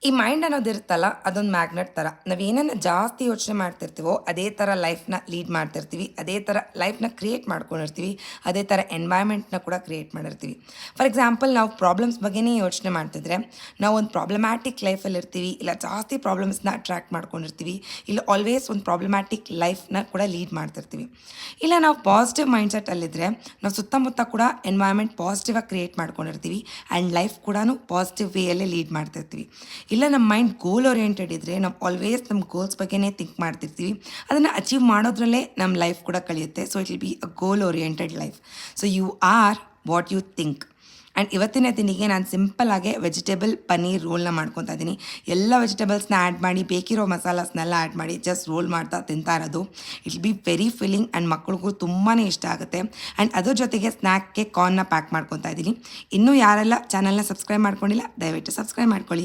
ಈ ಮೈಂಡ್ ಅನ್ನೋದಿರುತ್ತಲ್ಲ ಅದೊಂದು ಮ್ಯಾಗ್ನೆಟ್ ಥರ. ನಾವೇನನ್ನು ಜಾಸ್ತಿ ಯೋಚನೆ ಮಾಡ್ತಿರ್ತೀವೋ ಅದೇ ಥರ ಲೈಫ್ನ ಲೀಡ್ ಮಾಡ್ತಿರ್ತೀವಿ, ಅದೇ ಥರ ಲೈಫ್ನ ಕ್ರಿಯೇಟ್ ಮಾಡ್ಕೊಂಡಿರ್ತೀವಿ, ಅದೇ ಥರ ಎನ್ವೈರ್ಮೆಂಟ್ನ ಕೂಡ ಕ್ರಿಯೇಟ್ ಮಾಡಿರ್ತೀವಿ. ಫಾರ್ ಎಕ್ಸಾಂಪಲ್, ನಾವು ಪ್ರಾಬ್ಲಮ್ಸ್ ಬಗ್ಗೆನೇ ಯೋಚನೆ ಮಾಡ್ತಿದ್ರೆ ನಾವು ಒಂದು ಪ್ರಾಬ್ಲಮ್ಯಾಟಿಕ್ ಲೈಫಲ್ಲಿ ಇರ್ತೀವಿ, ಇಲ್ಲ ಜಾಸ್ತಿ ಪ್ರಾಬ್ಲಮ್ಸ್ನ ಅಟ್ರ್ಯಾಕ್ಟ್ ಮಾಡ್ಕೊಂಡಿರ್ತೀವಿ, ಇಲ್ಲ ಆಲ್ವೇಸ್ ಒಂದು ಪ್ರಾಬ್ಲಮ್ಯಾಟಿಕ್ ಲೈಫ್ನ ಕೂಡ ಲೀಡ್ ಮಾಡ್ತಿರ್ತೀವಿ. ಇಲ್ಲ ನಾವು ಪಾಸಿಟಿವ್ ಮೈಂಡ್ಸೆಟ್ಟಲ್ಲಿದ್ದರೆ ನಾವು ಸುತ್ತಮುತ್ತ ಕೂಡ ಎನ್ವೈರ್ಮೆಂಟ್ ಪಾಸಿಟಿವಾಗಿ ಕ್ರಿಯೇಟ್ ಮಾಡ್ಕೊಂಡಿರ್ತೀವಿ ಆ್ಯಂಡ್ ಲೈಫ್ ಕೂಡ ಪಾಸಿಟಿವ್ ವೇಯಲ್ಲೇ ಲೀಡ್ ಮಾಡ್ತಿರ್ತೀವಿ. ಇಲ್ಲ ನಮ್ಮ ಮೈಂಡ್ ಗೋಲ್ ಓರಿಯೆಂಟೆಡ್ ಇದ್ದರೆ ನಾವು ಆಲ್ವೇಸ್ ನಮ್ಮ ಗೋಲ್ಸ್ ಬಗ್ಗೆನೇ ಥಿಂಕ್ ಮಾಡ್ತಿರ್ತೀವಿ, ಅದನ್ನು ಅಚೀವ್ ಮಾಡೋದ್ರಲ್ಲೇ ನಮ್ಮ ಲೈಫ್ ಕೂಡ ಕಳೆಯುತ್ತೆ. So it will be a goal oriented life. So you are what you think. And ಇವತ್ತಿನ ದಿನಿಗೆ ನಾನು ಸಿಂಪಲ್ಲಾಗೆ ವೆಜಿಟೇಬಲ್ ಪನ್ನೀರ್ ರೋಲ್ನ ಮಾಡ್ಕೊತಾ ಇದ್ದೀನಿ. ಎಲ್ಲ ವೆಜಿಟೇಬಲ್ಸ್ನ ಆ್ಯಡ್ ಮಾಡಿ, ಬೇಕಿರೋ ಮಸಾಲಾಸ್ನೆಲ್ಲ ಆ್ಯಡ್ ಮಾಡಿ ಜಸ್ಟ್ ರೋಲ್ ಮಾಡ್ತಾ ತಿಂತಾ ಇರೋದು. It will be very filling and ಮಕ್ಕಳಿಗೂ ತುಂಬಾ ಇಷ್ಟ ಆಗುತ್ತೆ. ಆ್ಯಂಡ್ ಅದ್ರ ಜೊತೆಗೆ ಸ್ನ್ಯಾಕ್ಗೆ ಕಾರ್ನ್ನ ಪ್ಯಾಕ್ ಮಾಡ್ಕೊತಾ ಇದ್ದೀನಿ. ಇನ್ನೂ ಯಾರೆಲ್ಲ ಚಾನಲ್ನ ಸಬ್ಸ್ಕ್ರೈಬ್ ಮಾಡ್ಕೊಂಡಿಲ್ಲ ದಯವಿಟ್ಟು ಸಬ್ಸ್ಕ್ರೈಬ್ ಮಾಡ್ಕೊಳ್ಳಿ.